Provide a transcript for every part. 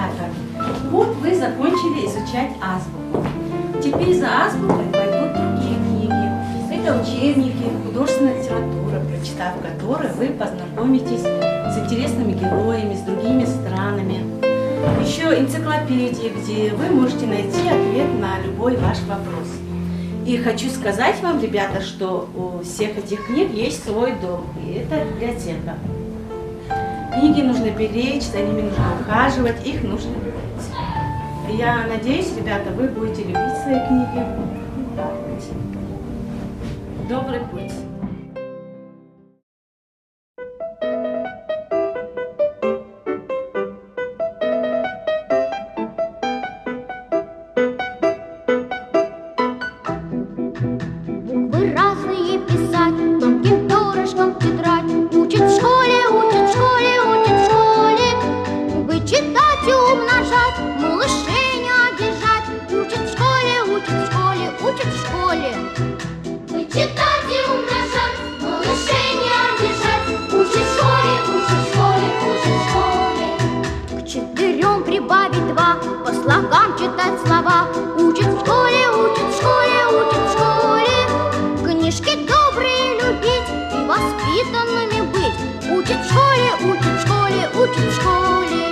ребята, вот вы закончили изучать азбуку. Теперь за азбукой пойдут другие книги. Это учебники, художественная литература, прочитав которые вы познакомитесь с интересными героями, с другими странами. Еще энциклопедии, где вы можете найти ответ на любой ваш вопрос. И хочу сказать вам, ребята, что у всех этих книг есть свой дом, и это библиотека. Книги нужно беречь, за ними нужно ухаживать, их нужно любить. И я надеюсь, ребята, вы будете любить свои книги. Добрый путь! Слогам читать слова. Учат в школе, учат в школе, учат в школе. Книжки добрые любить и воспитанными быть. Учат в школе, учат в школе, учат в школе.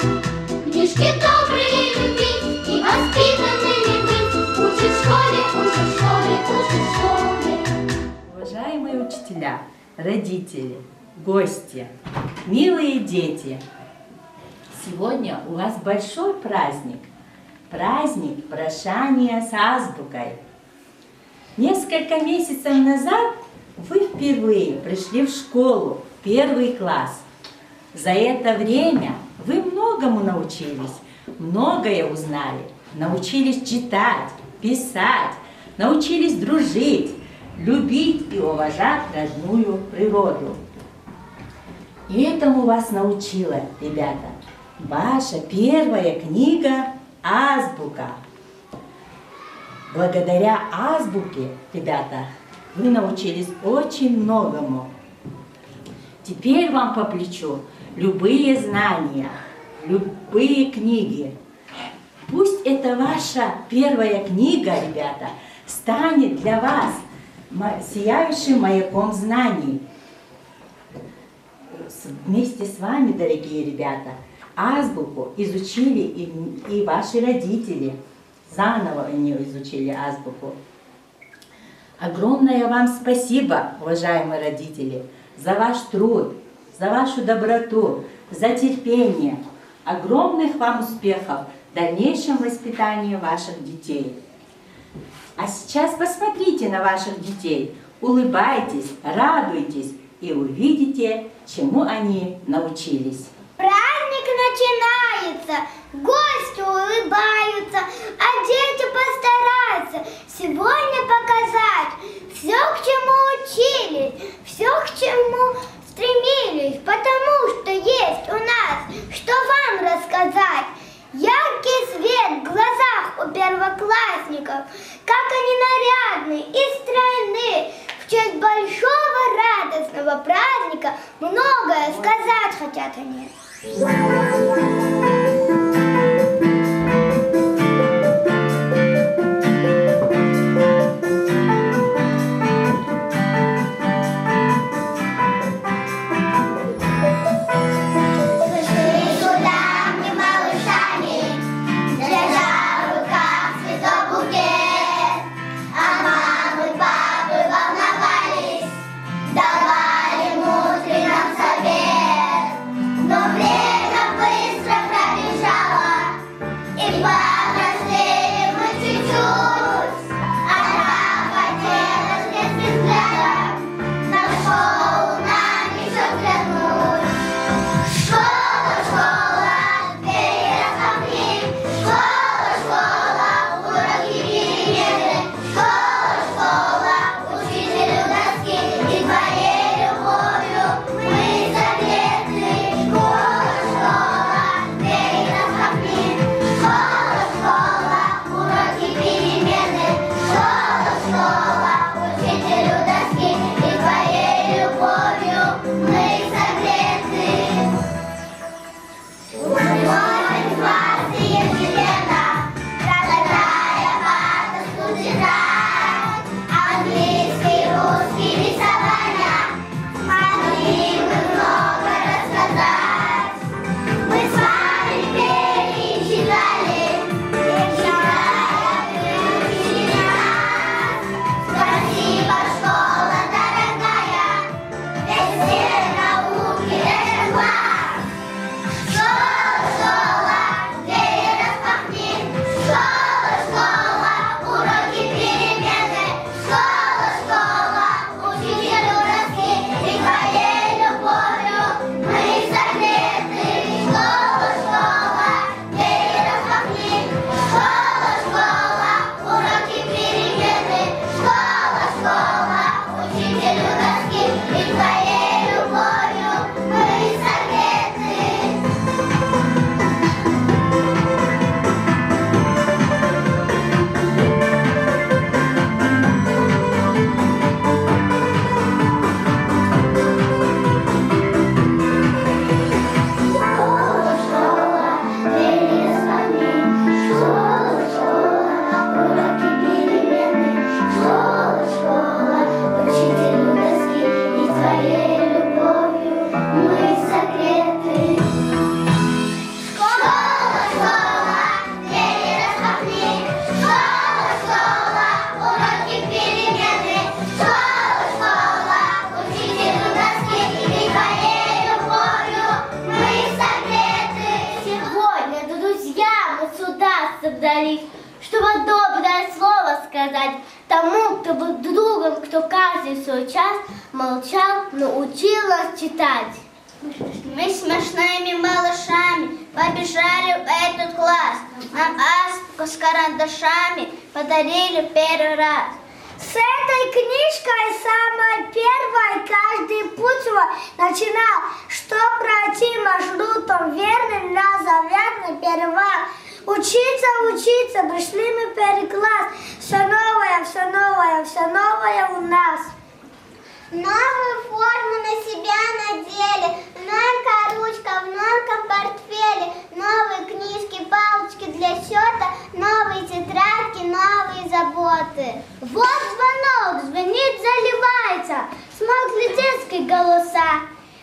Книжки добрые любить и воспитанными быть. Учат в школе, учат в школе, учат в школе. Уважаемые учителя, родители, гости, милые дети, сегодня у вас большой праздник. Праздник прошания с азбукой. Несколько месяцев назад вы впервые пришли в школу, в 1 класс. За это время вы многому научились, многое узнали. Научились читать, писать, научились дружить, любить и уважать родную природу. И этому вас научила, ребята, ваша первая книга «Азбука». Благодаря азбуке, ребята, вы научились очень многому. Теперь вам по плечу любые знания, любые книги. Пусть эта ваша первая книга, ребята, станет для вас сияющим маяком знаний. Вместе с вами, дорогие ребята, азбуку изучили и ваши родители. Заново они изучили азбуку. Огромное вам спасибо, уважаемые родители, за ваш труд, за вашу доброту, за терпение. Огромных вам успехов в дальнейшем воспитании ваших детей. А сейчас посмотрите на ваших детей, улыбайтесь, радуйтесь и увидите, чему они научились. Праздник начинается, гости улыбаются, а дети постараются сегодня показать все, к чему учились, все, к чему стремились, потому что есть у нас, что вам рассказать. Яркий свет в глазах у первоклассников, как они нарядны и стройны. В честь большого радостного праздника многое сказать хотят они. Давали мудрый нам совет, но время быстро твоей любовью мы согреты. Школа, школа, двери распахни. Школа, школа, уроки перемены. Школа, школа, учитель у доски. И твоей любовью мы согреты. Сегодня, друзья, мы сюда собрались, чтобы доброе слово сказать тому, кто был другом, кто каждый свой час молчал, но учил нас читать. Мы смешными малышами побежали в этот класс. Нам азбуку с карандашами подарили первый раз. С этой книжкой самой первой каждый путь свой начинал, что пройти маршрутом верным на заветный перевал. Учиться, учиться, пришли мы в первый класс. Все новое, все новое, все новое у нас. Новую форму на себя надели, новенькая ручка в новеньком портфеле, новые книжки, палочки для счета, новые тетрадки, новые заботы. Вот звонок, звенит, заливается, смолкли детские голоса.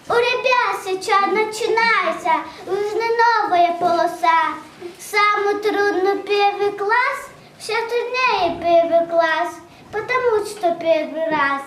У ребят сейчас начинается, нужна новая полоса. Самый трудный первый класс, все труднее первый класс, потому что первый раз.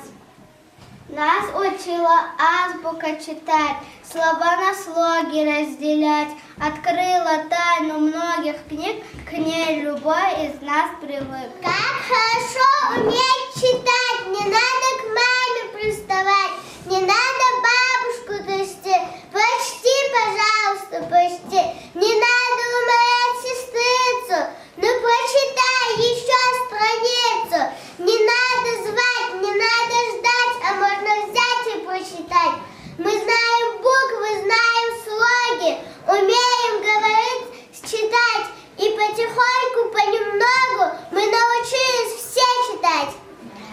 Нас учила азбука читать, слова на слоги разделять, открыла тайну многих книг, к ней любой из нас привык. Как хорошо уметь читать, не надо к маме приставать, не надо бабушку трясти, почти, пожалуйста, почти, не надо умолять сестрицу, ну почитай еще страницу, не надо звать, не надо ждать, а можно взять и посчитать. Мы знаем буквы, знаем слоги, умеем говорить, читать, и потихоньку, понемногу мы научились все читать.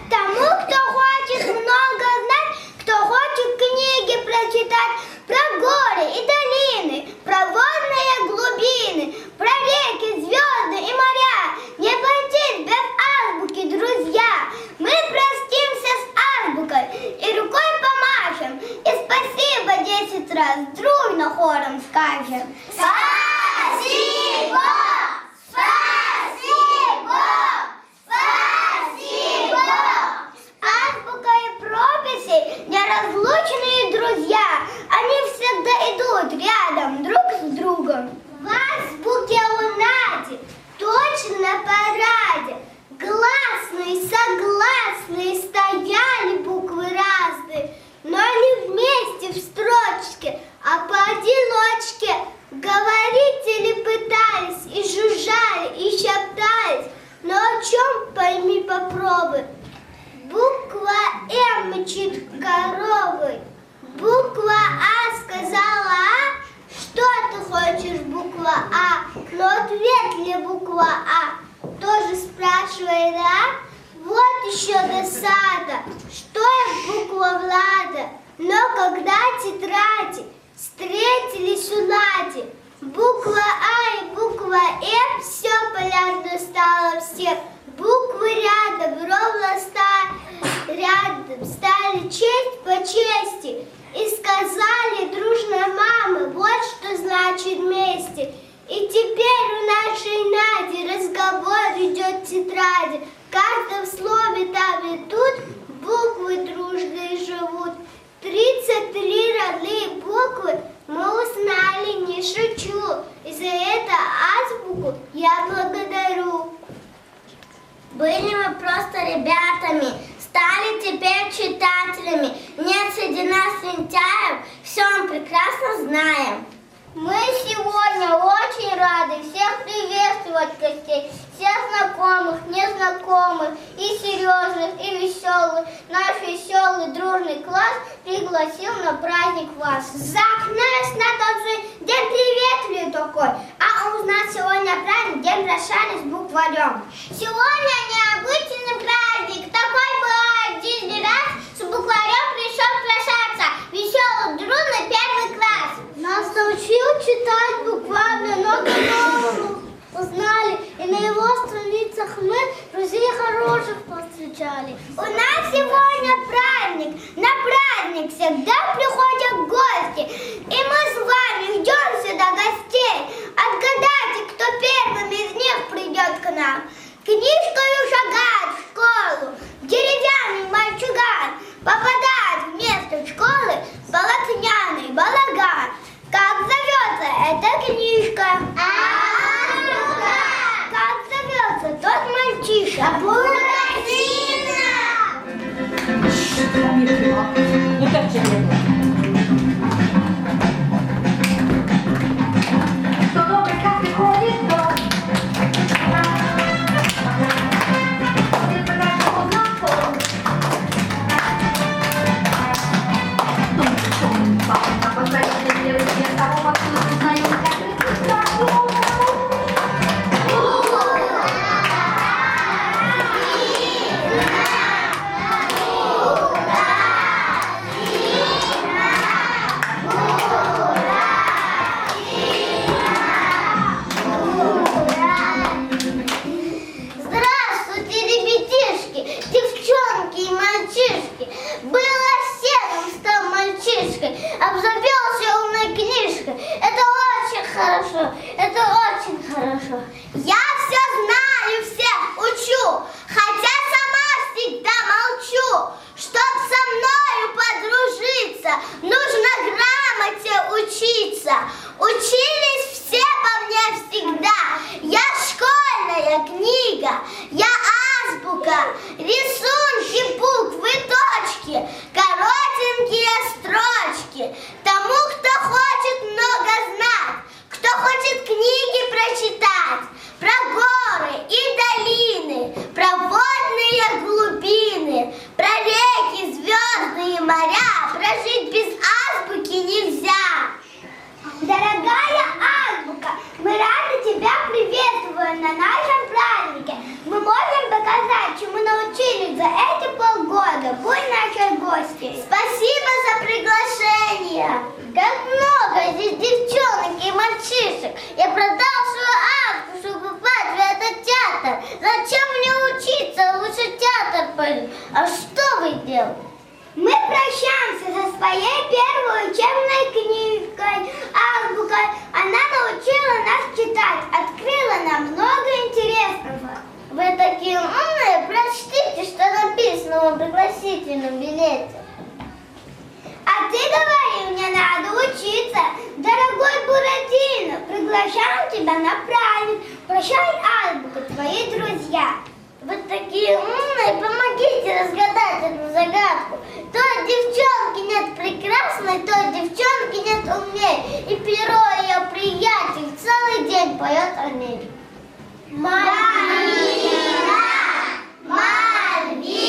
Тому, кто хочет много знать, кто хочет книги прочитать про горы и долины, про водные глубины, про реки, звезды и моря, не обойтись без азбуки, друзья. Мы простимся с азбукой и рукой помашем, и спасибо 10 раз дружно хором скажем. Спасибо! Спасибо! Спасибо! Азбука и прописи неразлучные друзья, они всегда идут рядом друг с другом. В азбуке у Нади точно на параде гласные, согласные стояли буквы разные, но не вместе в строчке, а поодиночке. Говорители пытались и жужжали, и шептались, но о чем, пойми, попробуй. Буква М мчит коровы, буква А сказала А. Что ты хочешь, буква А? Но ответ ли буква А? Тоже спрашивает А. Вот еще досада, что есть буква Влада. Но когда тетради встретились у Нади, буква А и буква М, все полярно стало всех. Буквы рядом, ровно рядом стали честь по чести. И сказали дружно мамы, вот что значит вместе. И теперь у нашей Нади разговор идет в тетради. В каждом слове там и тут буквы дружные живут. 33 родные буквы мы узнали, не шучу. И за это азбуку я благодарю. Были мы просто ребятами, стали теперь читателями. Нет среди нас лентяев, все мы прекрасно знаем. Мы сегодня очень рады всех приветствовать гостей, всех знакомых, незнакомых, и серьезных, и веселых. Наш веселый дружный класс пригласил на праздник вас. За окном весна должен день приветливый такой, а у нас сегодня праздник, день прощания с букварем. Сегодня необычный праздник, такой бывает один раз, с букварем пришел прощаться, веселый, дружный первый класс. Нас научил читать буквально много новых. Узнали, и на его страницах мы друзей хороших повстречали. У нас сегодня праздник, на праздник всех мальчишкой, обзавелся умной книжкой. Это очень хорошо, это очень хорошо. Я все знаю, все учу, хотя сама всегда молчу. Чтоб со мною подружиться, нужно грамоте учиться. Учились все по мне всегда. Я школьная книга, я азбука, рисунки, буквы, точки, коротенькие строчки. Тому, кто хочет много знать, кто хочет книги прочитать, про горы и долины, про водные глубины, про реки, звезды и моря, прожить без азбуки нельзя. Дорогая азбука, мы рады тебя приветствуем на нашем празднике. Мы можем показать, чему научились за эти полгода. Будь нашей гостьей. Спасибо за приглашение. Как много здесь девчонок и мальчишек. Я продал свою азбуку, чтобы попасть в этот театр. Зачем мне учиться? Лучше театр пойду. А что вы делаете? Мы прощаемся со своей первой учебной книгой азбукой. Она научила нас читать, открыла нам много интересного. Вы такие умные, прочтите, что написано в пригласительном билете. А ты говори, мне надо учиться. Дорогой Буратино, приглашаем тебя на праздник. Прощай, азбука, твои друзья. Вы такие умные, помогите разгадать эту загадку. То девчонки нет прекрасной, то девчонки нет умней. И перо ее приятель целый день поет о ней. Мальвина! Мальвина!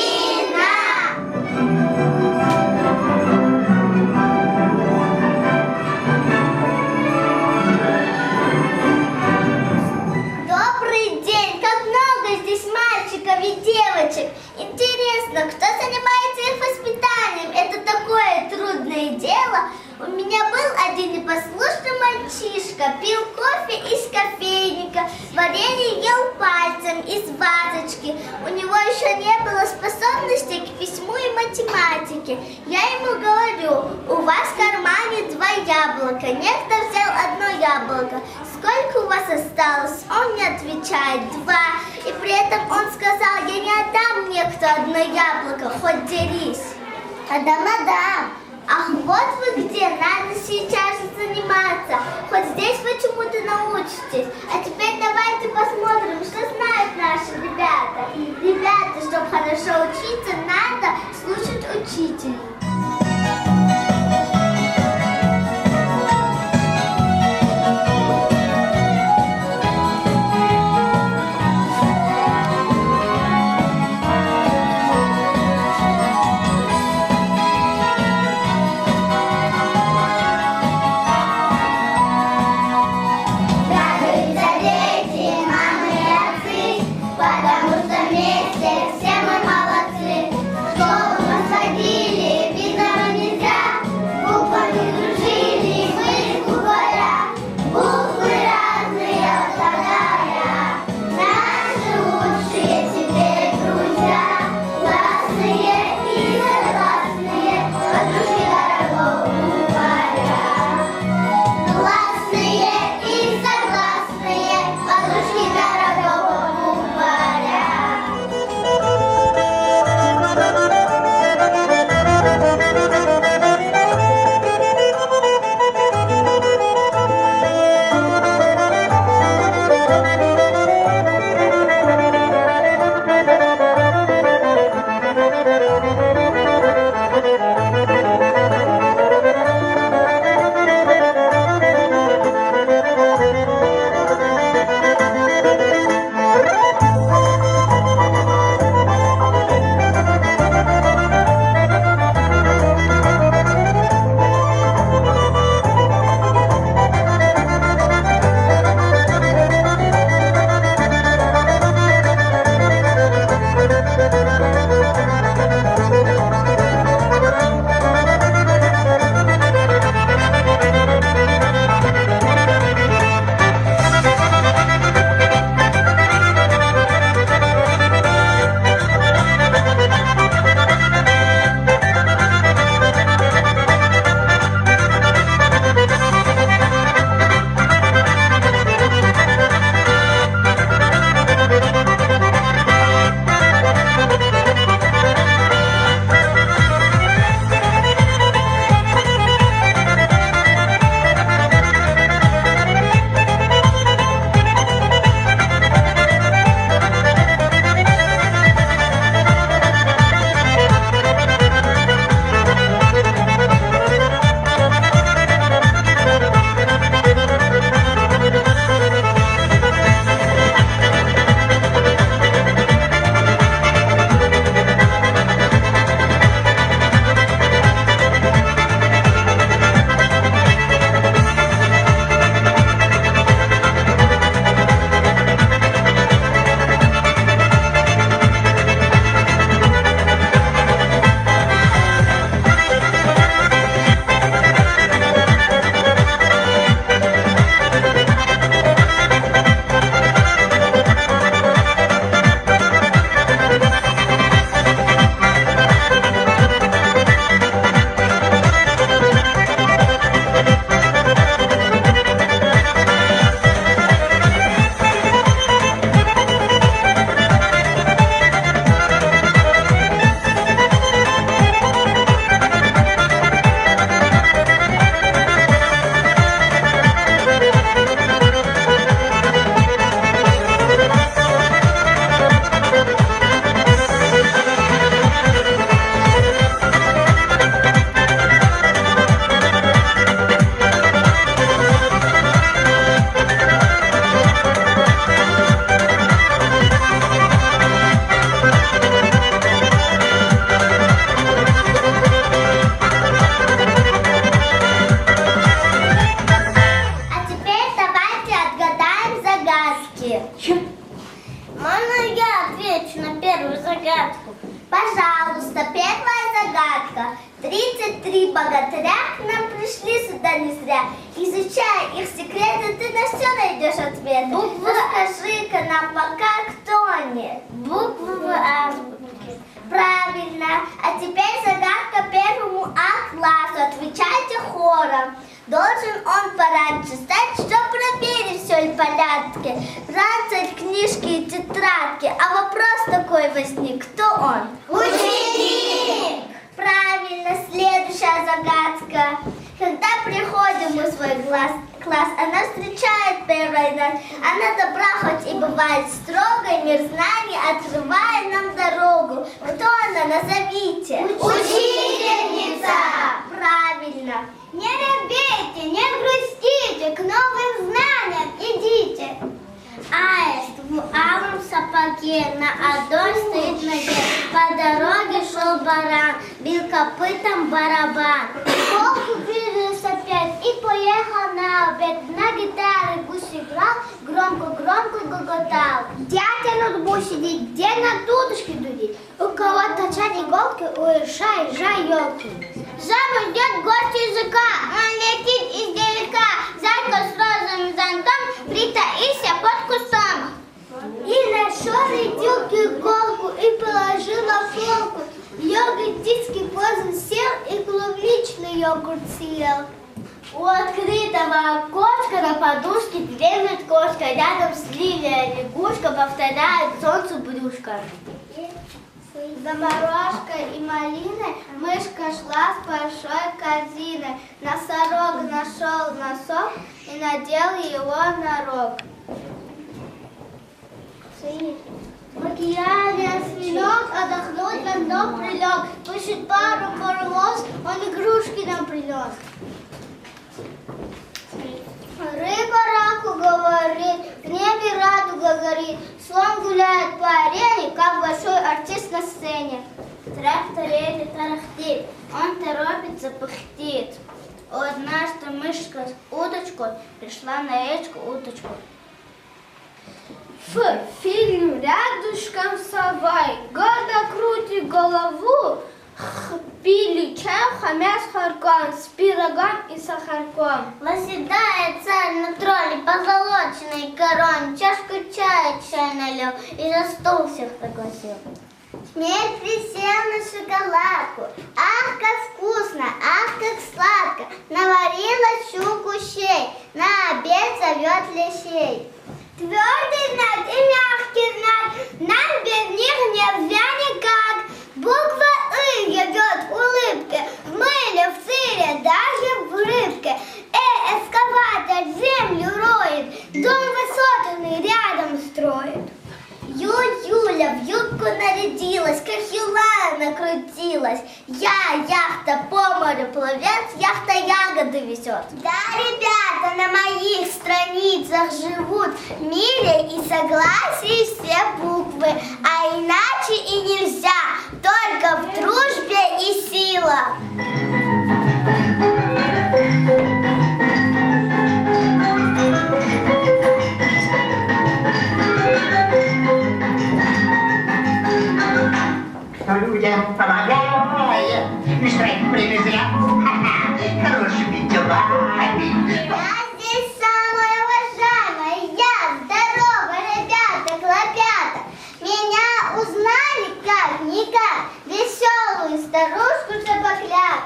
Добрый день! Как много здесь мальчиков и девочек! Интересно, кто занимается их воспитанием? Это такое трудное дело. У меня был один непослушный мальчишка, пил кофе из кофейника, варенье ел пальцем из вазочки. У него еще не было способностей к письму и математике. Я ему говорю, у вас в кармане 2 яблока. Некто взял одно яблоко. Сколько у вас осталось? Он не отвечает, 2. И при этом он сказал, я не отдам некто одно яблоко, хоть дерись. Отдам. Ах, вот вы где, надо сейчас же заниматься. Хоть здесь вы чему-то научитесь. А теперь давайте посмотрим, что знают наши ребята. Ребята, чтобы хорошо учиться, надо слушать учителя. Потому что вместе все мы молодцы. В школу нас водили, никогда не зря. Изучая их секреты, ты на все найдешь ответ. Расскажи-ка нам пока, кто они. Буквы азбуки. Правильно. А теперь загадка первому А-классу. Отвечайте хором. Должен он пораньше встать, чтоб проверить, все ли в порядке. Ранцать книжки и тетрадки. А вопрос такой возник. Кто он? Ученик! Правильно. Следующая загадка. Когда приходим мы в свой класс, она встречает первой нас. Она добра, хоть и бывает строгой, мир знаний открывает нам дорогу. Кто она? Назовите. Учительница! Правильно. Не робейте, не грустите, к новым знаниям идите. Аист в алом сапоге, на одной стоит ноге. По дороге шел баран, бил копытом барабан. Волк увиделся опять и поехал на обед. На гитаре гусь играл, громко-громко гоготал. Дятел будет сидеть, где на дудочке дудить. У кого торчат иголки, у ирша елки. Жаба ждет гостя языка, он летит издалека. Зайка с розовым зонтом, притаился под кустом. И нашел идилки иголку и положила в полку. Йогуртический поздно сел и клубничный йогурт съел. У открытого окошка на подушке дремлет кошка. Рядом с лилией лягушка повторяет солнцу брюшко. За морожкой и малиной мышка шла с большой корзиной. Носорог нашел носок и надел его на рог. В океане осьминог отдохнуть на дно прилег. Пишет пару паровоз, он игрушки нам принес. Рыба раку говорит, в небе радуга горит. Слон гуляет по арене, как большой артист на сцене. Трактор едет, тарахтит, он торопится, пыхтит. Однажды мышка с удочкой пришла на речку уточку. В фильм рядышком совай, гордо крутит голову, пили чай, хамя с харком, с пирогом и сахарком. Восседает царь на тролле позолоченной короне, чашку чая чай налил и за стол всех пригласил. Смель присел на шоколадку, ах, как вкусно, ах, как сладко, наварила щуку щей, на обед зовет лещей. Твердый знак и мягкий знак, нам без них нельзя никак. Буква «ы» явет улыбки, в мыле, в сыре, даже в рыбке. Эскаватор землю роет, дом высотный рядом строит. Юля в юбку нарядилась, как юла накрутилась. Я яхта по морю пловец, яхта ягоды везет. Да, ребята, на моих страницах живут в мире и согласии все буквы, а иначе и нельзя, только в дружбе и сила. Людям помогает, не трать время зря, хорошими делами. Я здесь самая уважаемая, я здоровая, ребята, хлопята. Меня узнали как-никак, веселую старушку Шапокляк.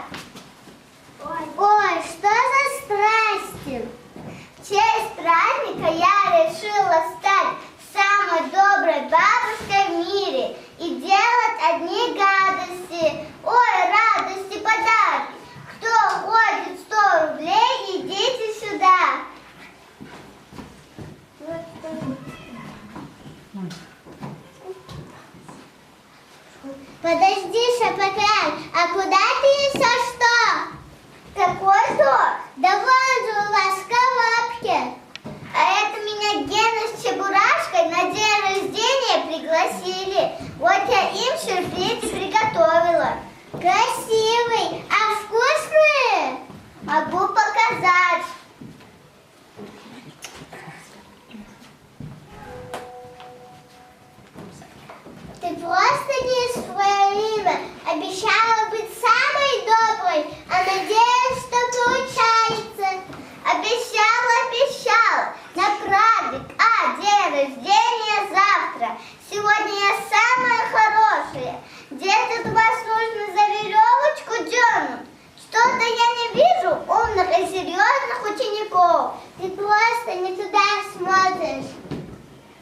про серьезных учеников. Ты просто не туда смотришь.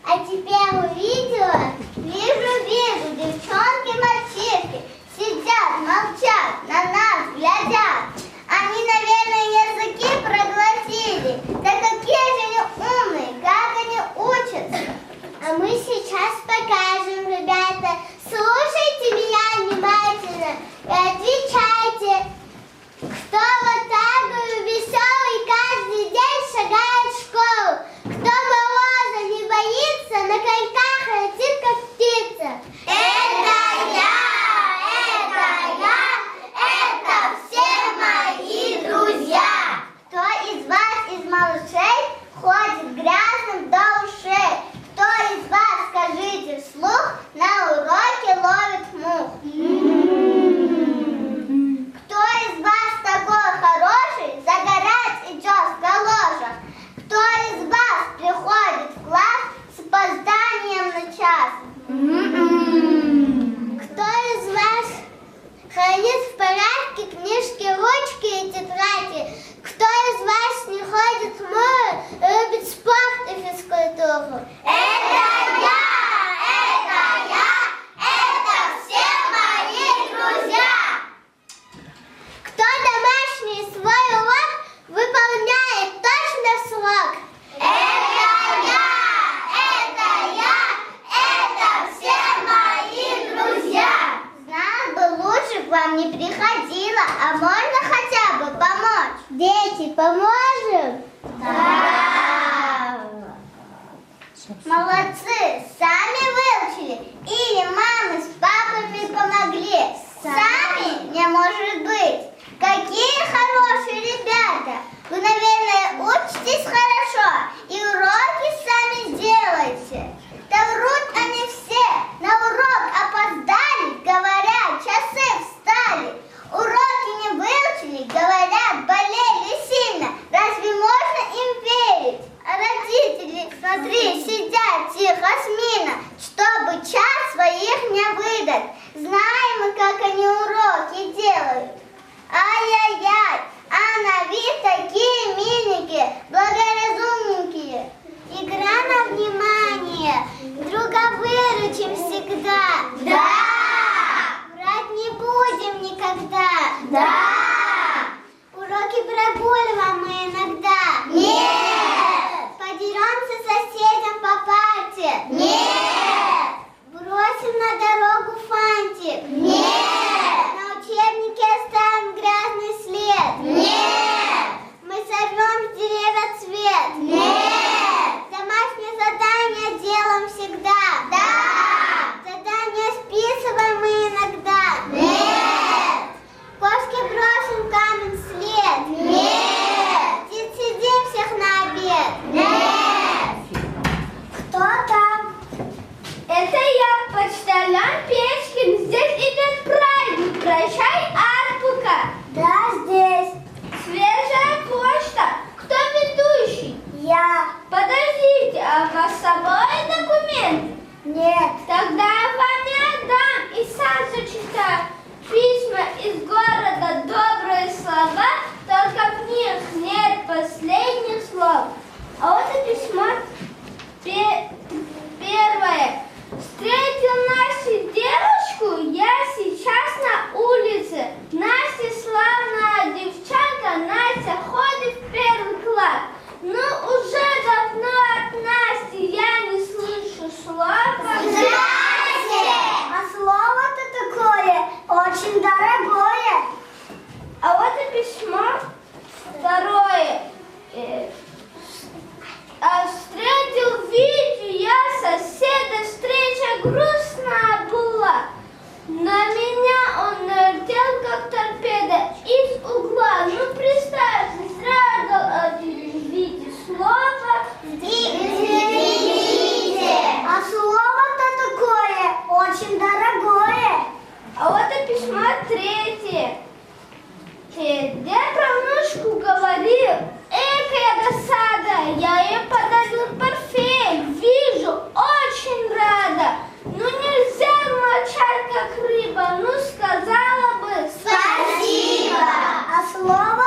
А теперь увидела, вижу, девчонки, мальчишки сидят, молчат, на нас глядят. Они, наверное, языки проглотили. Да какие же они умные, как они учатся. А мы сейчас покажем, ребята. Слушайте меня внимательно и отвечайте. Кто вот так веселый каждый день шагает в школу? Кто мороза не боится, на коньках летит, как птица? Это это все мои друзья. Кто из вас, из малышей, ходит грязным до ушей? Кто из вас, скажите вслух, на уроке ловит мух? Кто из вас такой хороший, загорать идет в галошах? Кто из вас приходит в класс с опозданием на час? Кто из вас хранит в порядке книжки, ручки и тетради? Кто из вас не ходит в море, любит спорт и физкультуру? Это все мои друзья. Кто домашний свой урок выполняет точно в срок? Это все мои друзья. Знал бы, лучше к вам не приходила, а можно хотя бы помочь? Дети, поможем? Да. Молодцы, сами выучили или мамы с папами помогли? Сами не может быть. Какие хорошие ребята! Вы, наверное, учитесь хорошо и уроки сами делаете. Да врут они все. На урок опоздали, говорят, часы встали. Уроки не выучили, говорят, болели сильно. Разве можно им верить? А родители, смотри, сидят тихо, смирно, чтобы час своих не выдать. Знаем мы, как они уроки делают. Ай-яй-яй, а на вид такие миленькие, благоразумненькие. Игра на внимание, друга выручим всегда. Да! Врать не будем никогда. Да! Уроки прогуливаем мы иногда. Нет! Подеремся соседям по парте. Нет! Бросим на дорогу фантик. Нет! На учебнике оставим грязный след. Нет! Мы сорвем с деревьев цвет. Нет! Домашнее задание делаем всегда. Да! Задание списываем мы иногда. Нет! Кошки бросим камень след. Нет! Сидим всех на обед. Нет! Кто там? Это я, почтальон Печкин. Здесь и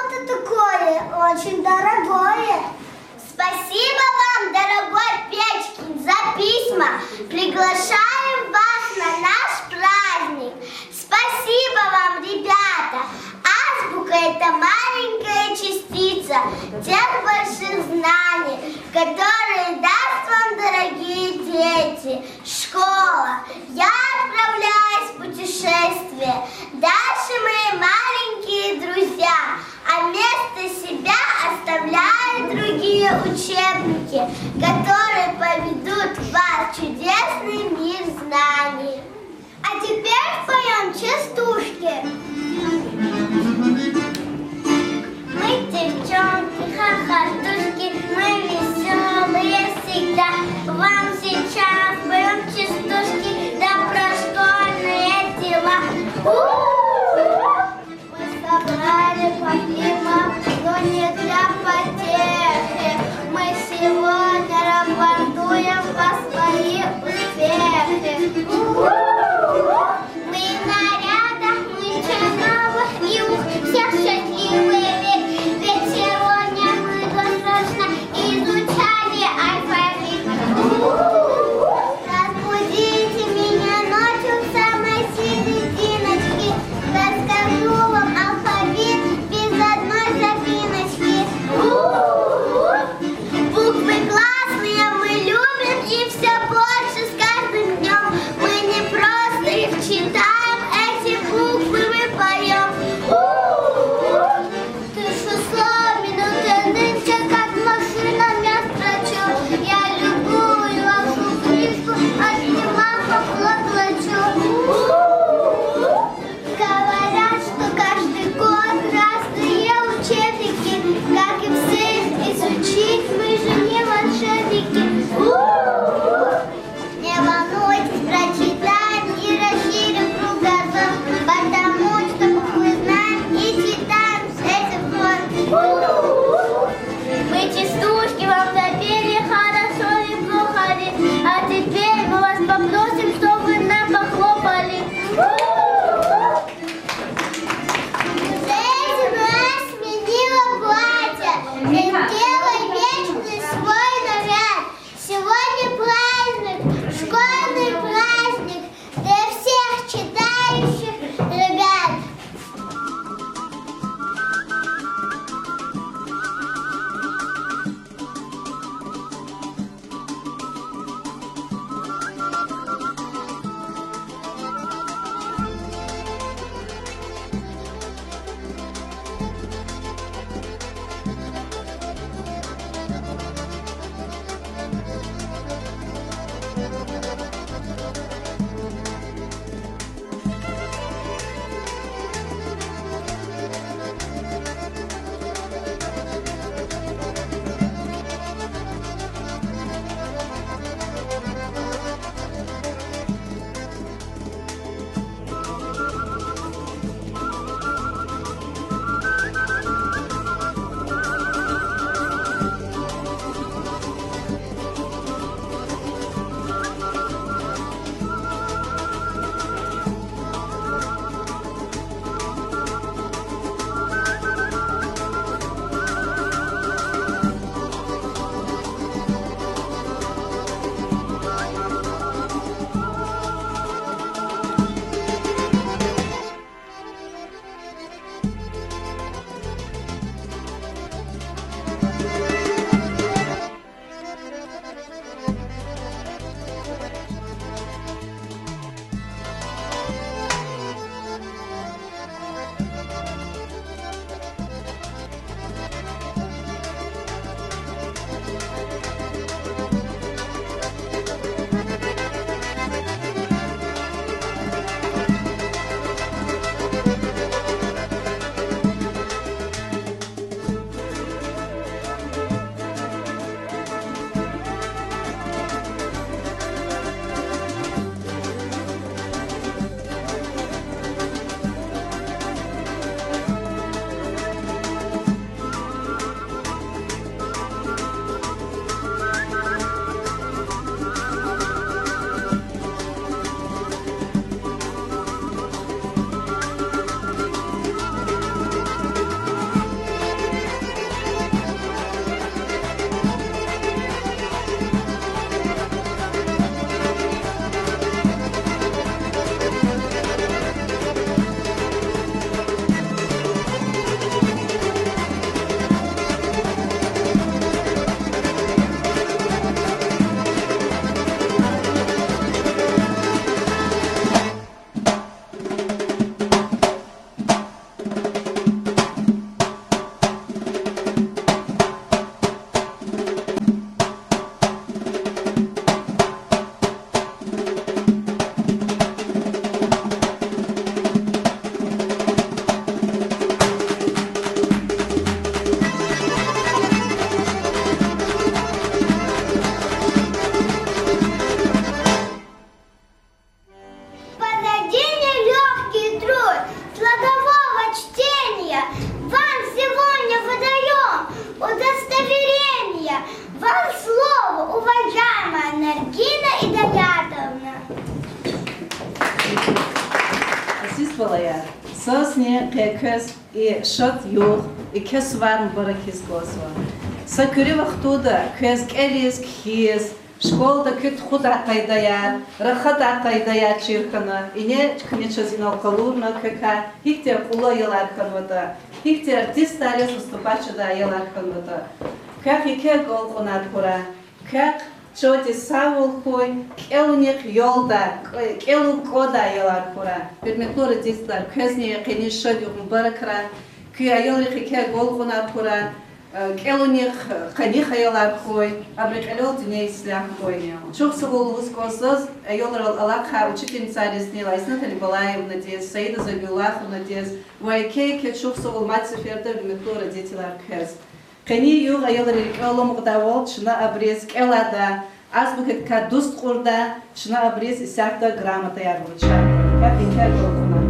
золото такое, очень дорогое. Спасибо вам, дорогой Печкин, за письма. Приглашаем вас на наш праздник. Спасибо вам, ребята. Азбука – это маленькая частица тех больших знаний, которые даст вам, дорогие дети, школа. Я отправляюсь в путешествие. Дальше мои маленькие друзья, а вместо себя оставляю другие учебники, которые поведут вас в чудесный мир знаний. А теперь споем частушки. Мы девчонки, хохотушки, мы веселые всегда. Вам сейчас споем частушки, да про школьные дела. Мы собрали помимо, но не для потехи. Мы сегодня рапортуем по своим успехи. Мы в нарядах, мы чиновых, и у всех счастливый вид. Ведь сегодня мы досрочно изучали алфавит. Сосне кекес и шот юх и кесварн баракис госва. Сакюри вахтуда кес келис кхис школда кит худа кайдая рахата кайдая чиркана и не кничазинал калурна кека хихте кула ялар канвата хихте артистарис выступача ялар канвата как и ке гол конар кура как Чоти савол хой, келуних йолда, келу кода ялар кора. Пермеклора дистар, кезне кени шадюх баракра, ки айолрихи ке гол конар кора, келуних ханиха ялар хой, абрикалел дней слях хой. Чухсовол ускосоз, айолрал алакха учительница Реснила, Айснатали Балаевна дес, Саида Забилаховна дес, вайкейке чухсовол мать Соферда пермеклора детилар кез. Кени юг айолрихи келом гдавол, чна абрез келада, азбукет кадуст курда, чна абрез исякта грамота ярвуча. Как и как